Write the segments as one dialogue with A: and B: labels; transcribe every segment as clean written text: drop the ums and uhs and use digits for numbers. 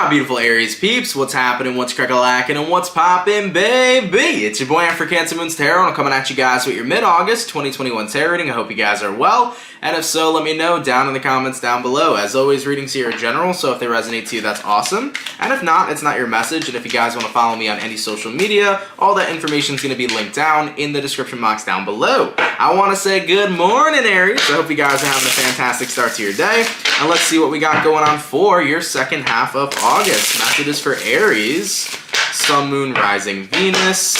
A: Beautiful Aries peeps, what's happening, what's crack-a-lackin', and what's poppin', baby? It's your boy, I'm for CancerMoonsTarot, and I'm coming at you guys with your mid-August 2021 tarot reading. I hope you guys are well, and if so, let me know down in the comments down below. As always, readings here are general, so if they resonate to you, that's awesome. And if not, it's not your message, and if you guys want to follow me on any social media, all that information is going to be linked down in the description box down below. I want to say good morning, Aries. I hope you guys are having a fantastic start to your day, and let's see what we got going on for your second half of August. Messages for Aries, Sun, Moon, Rising, Venus,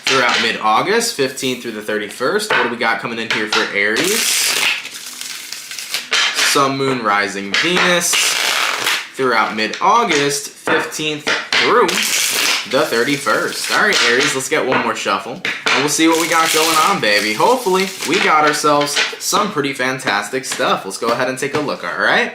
A: throughout mid-August, 15th through the 31st. What do we got coming in here for Aries? Sun, Moon, Rising, Venus, throughout mid-August, 15th through the 31st. All right, Aries, let's get one more shuffle, and we'll see what we got going on, baby. Hopefully, we got ourselves some pretty fantastic stuff. Let's go ahead and take a look, all right?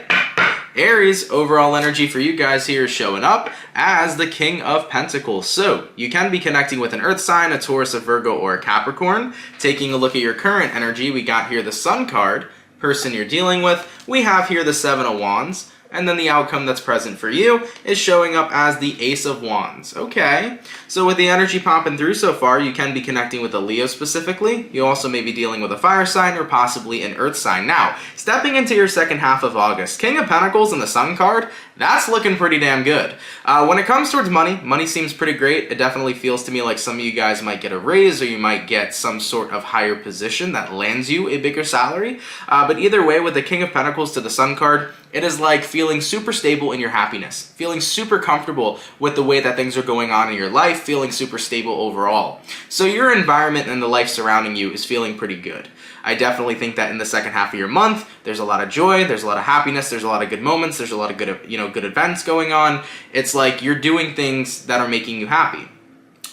A: Aries, overall energy for you guys here is showing up as the King of Pentacles. So, you can be connecting with an Earth sign, a Taurus, a Virgo, or a Capricorn. Taking a look at your current energy, we got here the Sun card, person you're dealing with. We have here the Seven of Wands. And then the outcome that's present for you is showing up as the Ace of Wands. Okay, so with the energy popping through so far, you can be connecting with a Leo specifically. You also may be dealing with a fire sign or possibly an earth sign. Now, stepping into your second half of August, King of Pentacles and the Sun card, that's looking pretty damn good. When it comes towards money, money seems pretty great. It definitely feels to me like some of you guys might get a raise or you might get some sort of higher position that lands you a bigger salary. But either way, with the King of Pentacles to the Sun card, it is like feeling super stable in your happiness, feeling super comfortable with the way that things are going on in your life, feeling super stable overall. So your environment and the life surrounding you is feeling pretty good. I definitely think that in the second half of your month, there's a lot of joy, there's a lot of happiness, there's a lot of good moments, there's a lot of good, good events going on. It's like you're doing things that are making you happy.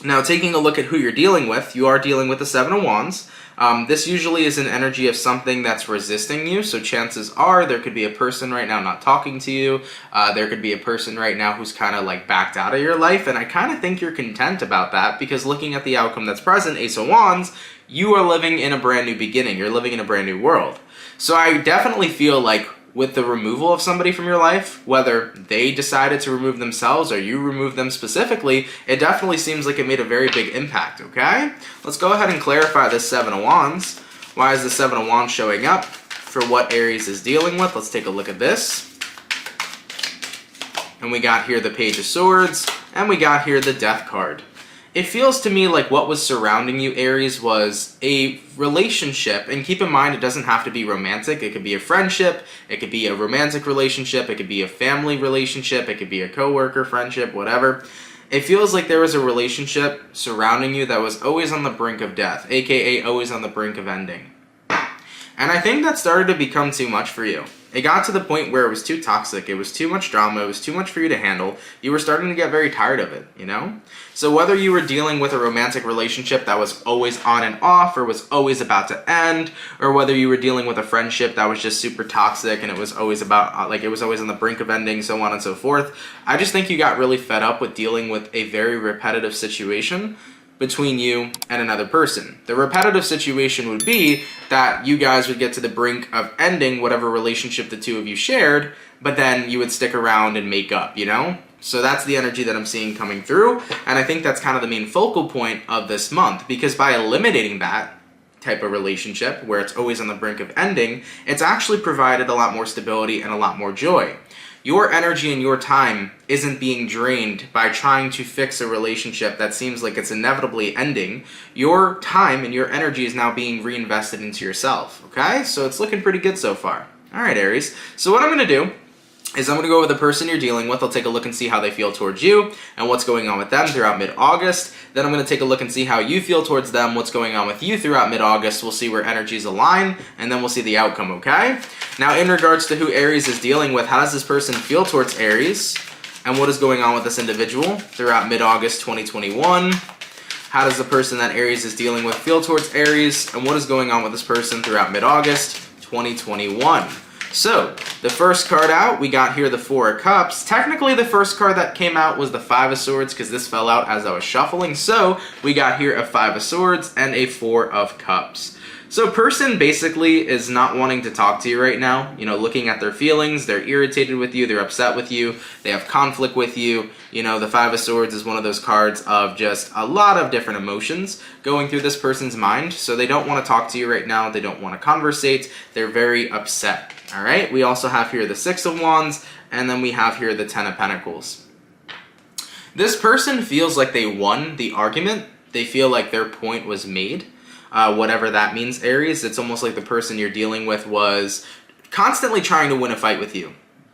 A: Now, taking a look at who you're dealing with, you are dealing with the Seven of Wands. This usually is an energy of something that's resisting you, so chances are there could be a person right now not talking to you. There could be a person right now who's kind of like backed out of your life, and I kind of think you're content about that because looking at the outcome that's present, Ace of Wands, you are living in a brand new beginning. You're living in a brand new world. So I definitely feel like with the removal of somebody from your life, whether they decided to remove themselves or you remove them specifically, it definitely seems like it made a very big impact, okay? Let's go ahead and clarify this Seven of Wands. Why is the Seven of Wands showing up for what Aries is dealing with? Let's take a look at this. And we got here the Page of Swords, and we got here the Death card. It feels to me like what was surrounding you, Aries, was a relationship, and keep in mind it doesn't have to be romantic. It could be a friendship, it could be a romantic relationship, it could be a family relationship, it could be a coworker friendship, whatever. It feels like there was a relationship surrounding you that was always on the brink of death, aka always on the brink of ending. And I think that started to become too much for you. It got to the point where it was too toxic, it was too much drama, it was too much for you to handle. You were starting to get very tired of it, you know? So whether you were dealing with a romantic relationship that was always on and off or was always about to end, or whether you were dealing with a friendship that was just super toxic and it was always about, like it was always on the brink of ending, so on and so forth, I just think you got really fed up with dealing with a very repetitive situation between you and another person. The repetitive situation would be that you guys would get to the brink of ending whatever relationship the two of you shared, but then you would stick around and make up, you know? So that's the energy that I'm seeing coming through, and I think that's kind of the main focal point of this month, because by eliminating that type of relationship where it's always on the brink of ending, it's actually provided a lot more stability and a lot more joy. Your energy and your time isn't being drained by trying to fix a relationship that seems like it's inevitably ending. Your time and your energy is now being reinvested into yourself, okay? So it's looking pretty good so far. All right, Aries. So what I'm going to do is I'm going to go over the person you're dealing with. I'll take a look and see how they feel towards you and what's going on with them throughout mid-August. Then I'm going to take a look and see how you feel towards them, what's going on with you throughout mid-August. We'll see where energies align, and then we'll see the outcome, okay? Now, in regards to who Aries is dealing with, how does this person feel towards Aries? And what is going on with this individual throughout mid-August 2021? How does the person that Aries is dealing with feel towards Aries? And what is going on with this person throughout mid-August 2021? So, the first card out, we got here the Four of Cups. Technically, the first card that came out was the Five of Swords because this fell out as I was shuffling. So, we got here a Five of Swords and a Four of Cups. So, person basically is not wanting to talk to you right now. You know, looking at their feelings, they're irritated with you, they're upset with you, they have conflict with you. You know, the Five of Swords is one of those cards of just a lot of different emotions going through this person's mind. So, they don't want to talk to you right now, they don't want to conversate, they're very upset. All right, we also have here the Six of Wands, and then we have here the Ten of Pentacles. This person feels like they won the argument. They feel like their point was made. Whatever that means, Aries, it's almost like the person you're dealing with was constantly trying to win a fight with you.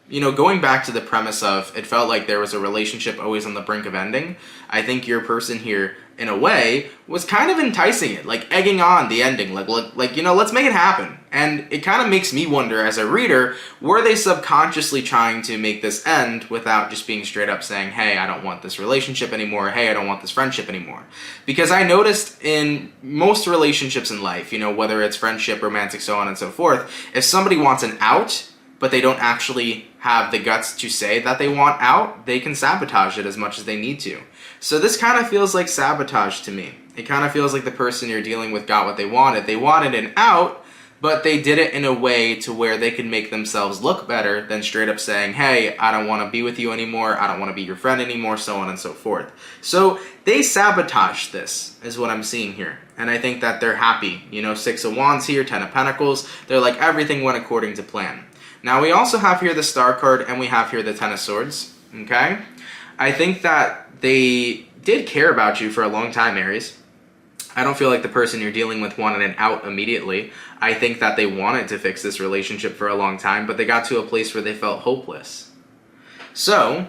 A: You know, going back to the premise of it felt like there was a relationship always on the brink of ending, I think your person here, in a way, was kind of enticing it, like egging on the ending, like you know, let's make it happen. And it kind of makes me wonder, as a reader, were they subconsciously trying to make this end without just being straight up saying, hey, I don't want this relationship anymore, hey, I don't want this friendship anymore? Because I noticed in most relationships in life, you know, whether it's friendship, romantic, so on and so forth, if somebody wants an out, but they don't actually have the guts to say that they want out, they can sabotage it as much as they need to. So this kind of feels like sabotage to me. It kind of feels like the person you're dealing with got what they wanted. They wanted an out, but they did it in a way to where they could make themselves look better than straight up saying, hey, I don't want to be with you anymore, I don't want to be your friend anymore, so on and so forth. So they sabotaged this, is what I'm seeing here. And I think that they're happy. You know, Six of Wands here, Ten of Pentacles, they're like everything went according to plan. Now we also have here the Star card and we have here the Ten of Swords, okay? I think that they did care about you for a long time, Aries. I don't feel like the person you're dealing with wanted an out immediately. I think that they wanted to fix this relationship for a long time, but they got to a place where they felt hopeless. So,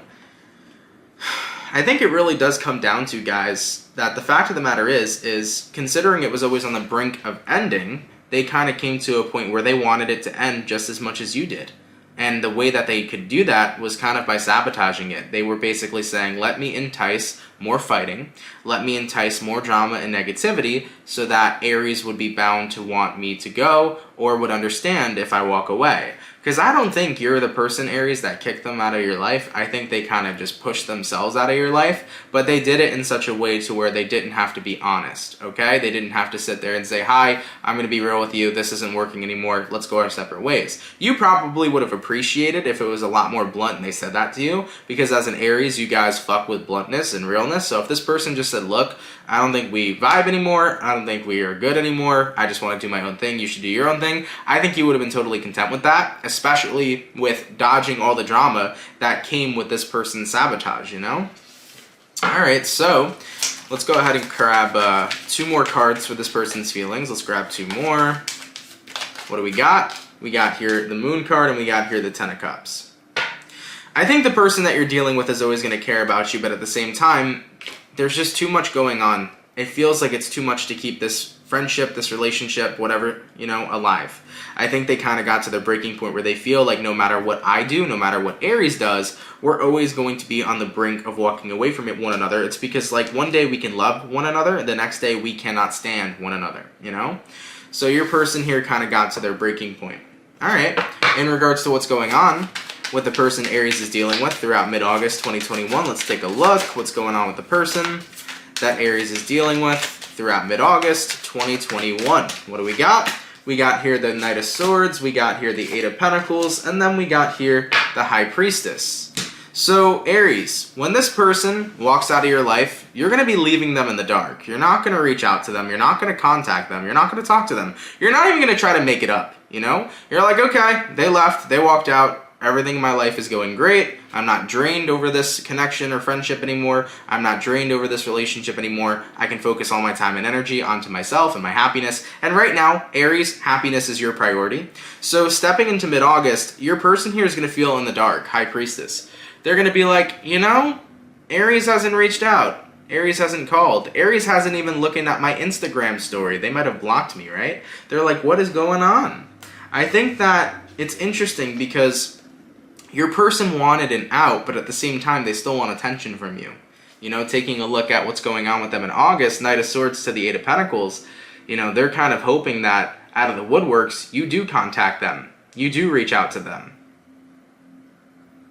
A: I think it really does come down to, guys, that the fact of the matter is considering it was always on the brink of ending, they kind of came to a point where they wanted it to end just as much as you did. And the way that they could do that was kind of by sabotaging it. They were basically saying, let me entice more fighting, let me entice more drama and negativity so that Aries would be bound to want me to go or would understand if I walk away. Because I don't think you're the person, Aries, that kicked them out of your life. I think they kind of just pushed themselves out of your life, but they did it in such a way to where they didn't have to be honest, okay? They didn't have to sit there and say, hi, I'm going to be real with you, this isn't working anymore, let's go our separate ways. You probably would have appreciated if it was a lot more blunt and they said that to you, because as an Aries, you guys fuck with bluntness and realness. So if this person just said, look, I don't think we vibe anymore, I don't think we are good anymore, I just want to do my own thing, you should do your own thing, I think you would have been totally content with that, especially with dodging all the drama that came with this person's sabotage, you know? Alright, so let's go ahead and grab 2 more cards for this person's feelings. Let's grab 2 more. What do we got? We got here the Moon card and we got here the Ten of Cups. I think the person that you're dealing with is always going to care about you, but at the same time, there's just too much going on. It feels like it's too much to keep this friendship, this relationship, whatever, you know, alive. I think they kind of got to their breaking point where they feel like no matter what I do, no matter what Aries does, we're always going to be on the brink of walking away from one another. It's because like one day we can love one another and the next day we cannot stand one another, you know? So your person here kind of got to their breaking point. All right, in regards to what's going on with the person Aries is dealing with throughout mid-August 2021, let's take a look what's going on with the person that Aries is dealing with throughout mid-August 2021. What do we got? We got here the Knight of Swords, we got here the Eight of Pentacles, and then we got here the High Priestess. So Aries, when this person walks out of your life, you're going to be leaving them in the dark. You're not going to reach out to them. You're not going to contact them. You're not going to talk to them. You're not even going to try to make it up, you know? You're like, okay, they left, they walked out. Everything in my life is going great. I'm not drained over this connection or friendship anymore. I'm not drained over this relationship anymore. I can focus all my time and energy onto myself and my happiness. And right now, Aries, happiness is your priority. So stepping into mid-August, your person here is going to feel in the dark, High Priestess. They're going to be like, you know, Aries hasn't reached out. Aries hasn't called. Aries hasn't even looking at my Instagram story. They might have blocked me, right? They're like, what is going on? I think that it's interesting because your person wanted an out, but at the same time, they still want attention from you. You know, taking a look at what's going on with them in August, Knight of Swords to the Eight of Pentacles, you know, they're kind of hoping that out of the woodworks, you do contact them. you do reach out to them.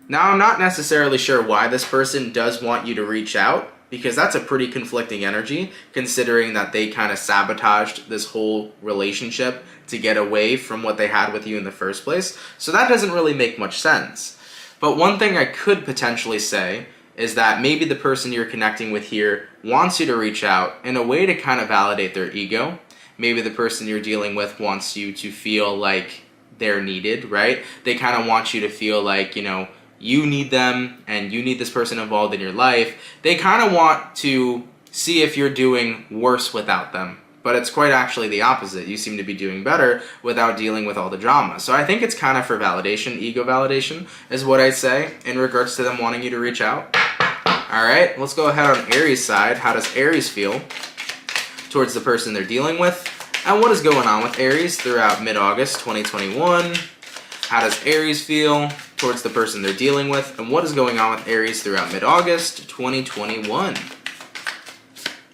A: Now, I'm not necessarily sure why this person does want you to reach out, because that's a pretty conflicting energy, considering that they kind of sabotaged this whole relationship to get away from what they had with you in the first place. So that doesn't really make much sense. But one thing I could potentially say is that maybe the person you're connecting with here wants you to reach out in a way to kind of validate their ego. Maybe the person you're dealing with wants you to feel like they're needed, right? They kind of want you to feel like, you know, you need them and you need this person involved in your life. They kind of want to see if you're doing worse without them. But it's quite actually the opposite. You seem to be doing better without dealing with all the drama. So I think it's kind of for validation, ego validation is what I'd say in regards to them wanting you to reach out. All right, let's go ahead on Aries' side. How does Aries feel towards the person they're dealing with? And what is going on with Aries throughout mid-August 2021? How does Aries feel towards the person they're dealing with? And what is going on with Aries throughout mid-August 2021?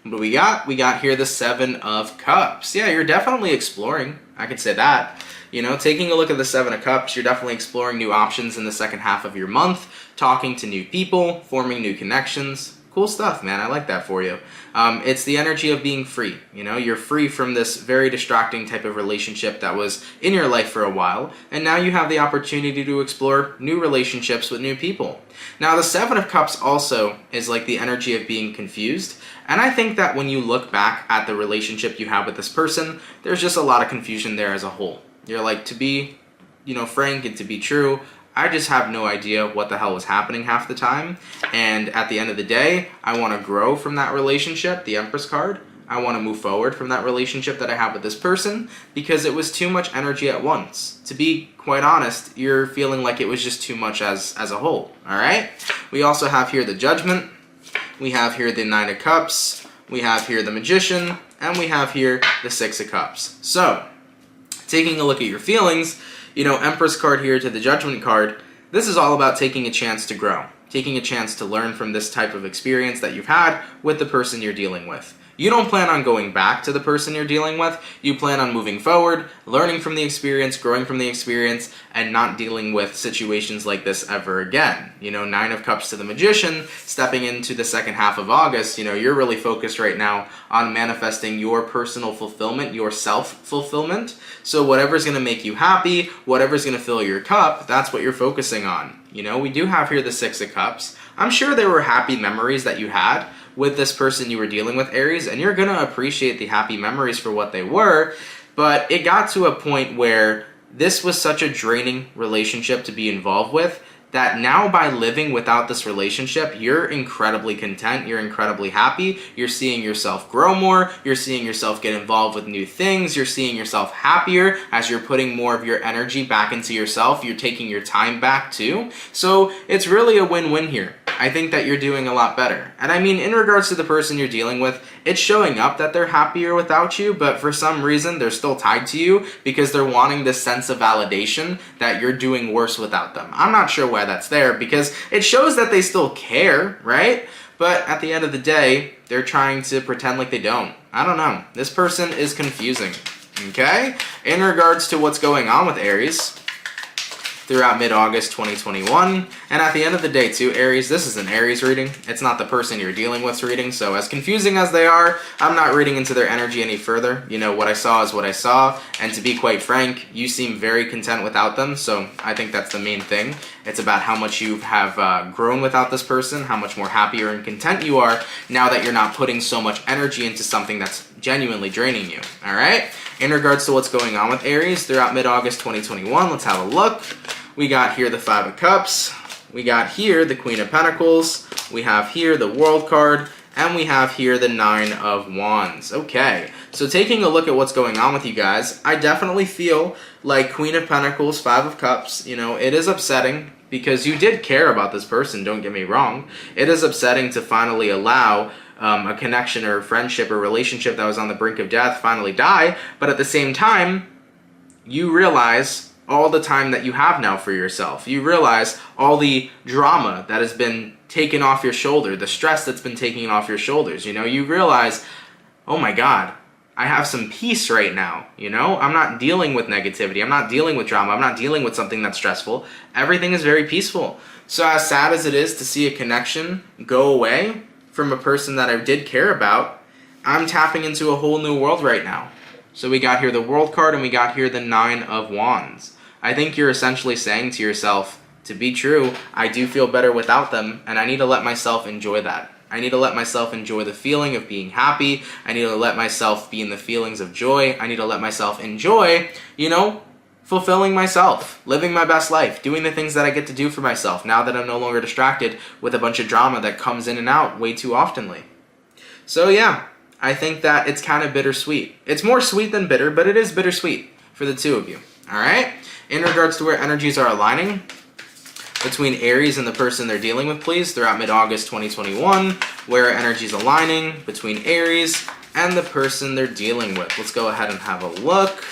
A: What do we got? We got here the Seven of Cups. Yeah, you're definitely exploring. I could say that. You know, taking a look at the Seven of Cups, you're definitely exploring new options in the second half of your month, talking to new people, forming new connections. Cool stuff, man. I like that for you. It's the energy of being free. You know, you're free from this very distracting type of relationship that was in your life for a while, and now you have the opportunity to explore new relationships with new people. Now, the Seven of Cups also is like the energy of being confused, and I think that when you look back at the relationship you have with this person, there's just a lot of confusion there as a whole. You're like, to be, you know, frank and to be true, I just have no idea what the hell was happening half the time. And at the end of the day, I want to grow from that relationship, the Empress card. I want to move forward from that relationship that I have with this person because it was too much energy at once. To be quite honest, you're feeling like it was just too much as a whole, all right? We also have here the Judgment. We have here the Nine of Cups. We have here the Magician. And we have here the Six of Cups. So, taking a look at your feelings, you know, Empress card here to the Judgment card, this is all about taking a chance to grow, taking a chance to learn from this type of experience that you've had with the person you're dealing with. You don't plan on going back to the person you're dealing with. You plan on moving forward, learning from the experience, growing from the experience, and not dealing with situations like this ever again. You know, Nine of Cups to the Magician, stepping into the second half of August, you know, you're really focused right now on manifesting your personal fulfillment, your self-fulfillment. So whatever's going to make you happy, whatever's going to fill your cup, that's what you're focusing on. You know, we do have here the Six of Cups. I'm sure there were happy memories that you had with this person you were dealing with, Aries, and you're going to appreciate the happy memories for what they were, but it got to a point where this was such a draining relationship to be involved with that now by living without this relationship, you're incredibly content, you're incredibly happy, you're seeing yourself grow more, you're seeing yourself get involved with new things, you're seeing yourself happier as you're putting more of your energy back into yourself, you're taking your time back too. So it's really a win-win here. I think that you're doing a lot better. And I mean, in regards to the person you're dealing with, it's showing up that they're happier without you, but for some reason, they're still tied to you because they're wanting this sense of validation that you're doing worse without them. I'm not sure why that's there because it shows that they still care, right? But at the end of the day, they're trying to pretend like they don't. I don't know. This person is confusing, okay? In regards to what's going on with Aries throughout mid-August 2021. And at the end of the day too, Aries, this is an Aries reading. It's not the person you're dealing with's reading. So as confusing as they are, I'm not reading into their energy any further. You know, what I saw is what I saw. And to be quite frank, you seem very content without them. So I think that's the main thing. It's about how much you have grown without this person, how much more happier and content you are now that you're not putting so much energy into something that's genuinely draining you, all right? In regards to what's going on with Aries throughout mid-August 2021, let's have a look. We got here the Five of Cups. We got here the Queen of Pentacles. We have here the World card. And we have here the Nine of Wands. Okay, so taking a look at what's going on with you guys, I definitely feel like Queen of Pentacles, Five of Cups, you know, it is upsetting because you did care about this person, don't get me wrong. It is upsetting to finally allow a connection or friendship or relationship that was on the brink of death finally die, but at the same time, you realize all the time that you have now for yourself. You realize all the drama that has been taken off your shoulder, the stress that's been taken off your shoulders. You know, you realize, oh my God, I have some peace right now, you know? I'm not dealing with negativity. I'm not dealing with drama. I'm not dealing with something that's stressful. Everything is very peaceful. So as sad as it is to see a connection go away from a person that I did care about, I'm tapping into a whole new world right now. So we got here the World card and we got here the Nine of Wands. I think you're essentially saying to yourself, to be true, I do feel better without them, and I need to let myself enjoy that. I need to let myself enjoy the feeling of being happy. I need to let myself be in the feelings of joy. I need to let myself enjoy, you know, fulfilling myself, living my best life, doing the things that I get to do for myself now that I'm no longer distracted with a bunch of drama that comes in and out way too oftenly. So yeah, I think that it's kind of bittersweet. It's more sweet than bitter, but it is bittersweet for the two of you. All right? In regards to where energies are aligning between Aries and the person they're dealing with, please, throughout mid-August 2021, where energies aligning between Aries and the person they're dealing with. Let's go ahead and have a look.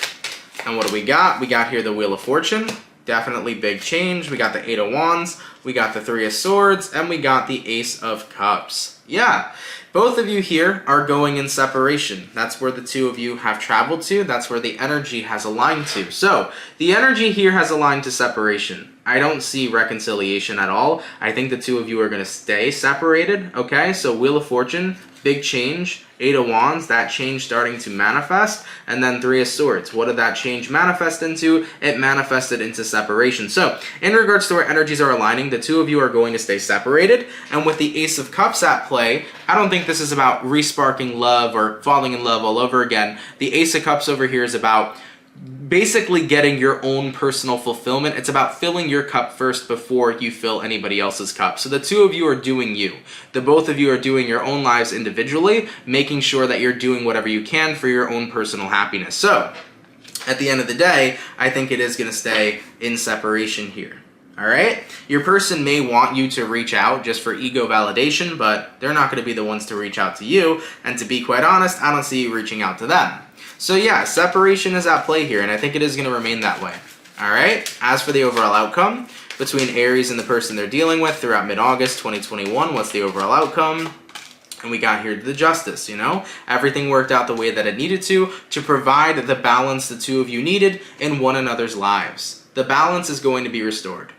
A: And what do we got? We got here the Wheel of Fortune. Definitely big change. We got the Eight of Wands. We got the Three of Swords. And we got the Ace of Cups. Yeah. Both of you here are going in separation. That's where the two of you have traveled to. That's where the energy has aligned to. So, the energy here has aligned to separation. I don't see reconciliation at all. I think the two of you are going to stay separated, okay? So, Wheel of Fortune, big change. Eight of Wands, that change starting to manifest. And then Three of Swords. What did that change manifest into? It manifested into separation. So, in regards to where energies are aligning, the two of you are going to stay separated. And with the Ace of Cups at play, I don't think this is about resparking love or falling in love all over again. The Ace of Cups over here is about basically getting your own personal fulfillment. It's about filling your cup first before you fill anybody else's cup. So the two of you are doing you. The both of you are doing your own lives individually, making sure that you're doing whatever you can for your own personal happiness. So, at the end of the day, I think it is going to stay in separation here. All right? Your person may want you to reach out just for ego validation, but they're not going to be the ones to reach out to you. And to be quite honest, I don't see you reaching out to them. So yeah, separation is at play here, and I think it is going to remain that way. All right? As for the overall outcome between Aries and the person they're dealing with throughout mid-August 2021, what's the overall outcome? And we got here the Justice, you know? Everything worked out the way that it needed to provide the balance the two of you needed in one another's lives. The balance is going to be restored.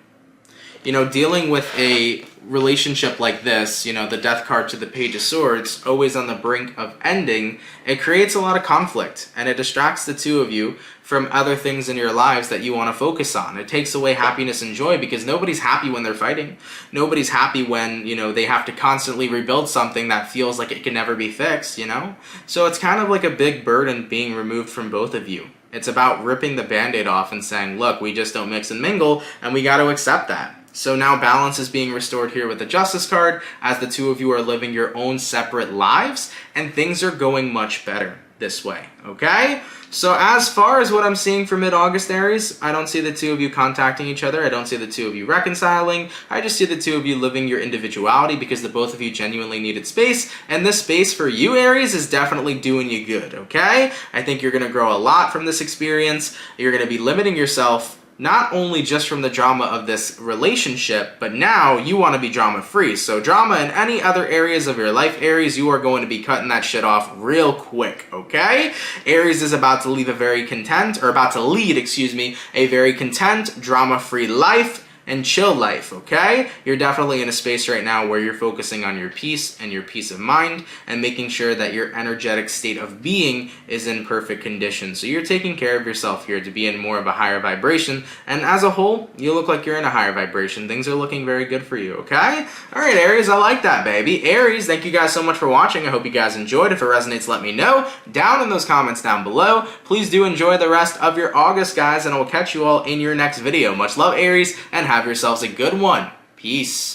A: You know, dealing with a relationship like this, you know, the Death card to the Page of Swords, always on the brink of ending, it creates a lot of conflict, and it distracts the two of you from other things in your lives that you want to focus on. It takes away happiness and joy because nobody's happy when they're fighting. Nobody's happy when, you know, they have to constantly rebuild something that feels like it can never be fixed, you know? So it's kind of like a big burden being removed from both of you. It's about ripping the Band-Aid off and saying, look, we just don't mix and mingle, and we got to accept that. So now balance is being restored here with the Justice card as the two of you are living your own separate lives, and things are going much better this way, okay? So as far as what I'm seeing for mid-August, Aries, I don't see the two of you contacting each other. I don't see the two of you reconciling. I just see the two of you living your individuality because the both of you genuinely needed space, and this space for you, Aries, is definitely doing you good, okay? I think you're going to grow a lot from this experience. You're going to be limiting yourself not only just from the drama of this relationship, but now you want to be drama-free. So drama in any other areas of your life, Aries, you are going to be cutting that shit off real quick, okay? Aries is about to lead a very content, a very content, drama-free life and chill life, okay? You're definitely in a space right now where you're focusing on your peace and your peace of mind and making sure that your energetic state of being is in perfect condition. So you're taking care of yourself here to be in more of a higher vibration, and as a whole, you look like you're in a higher vibration. Things are looking very good for you, okay? All right, Aries, I like that, baby. Aries, thank you guys so much for watching. I hope you guys enjoyed. If it resonates, let me know down in those comments down below. Please do enjoy the rest of your August, guys, and I will catch you all in your next video. Much love, Aries, and have yourselves a good one. Peace.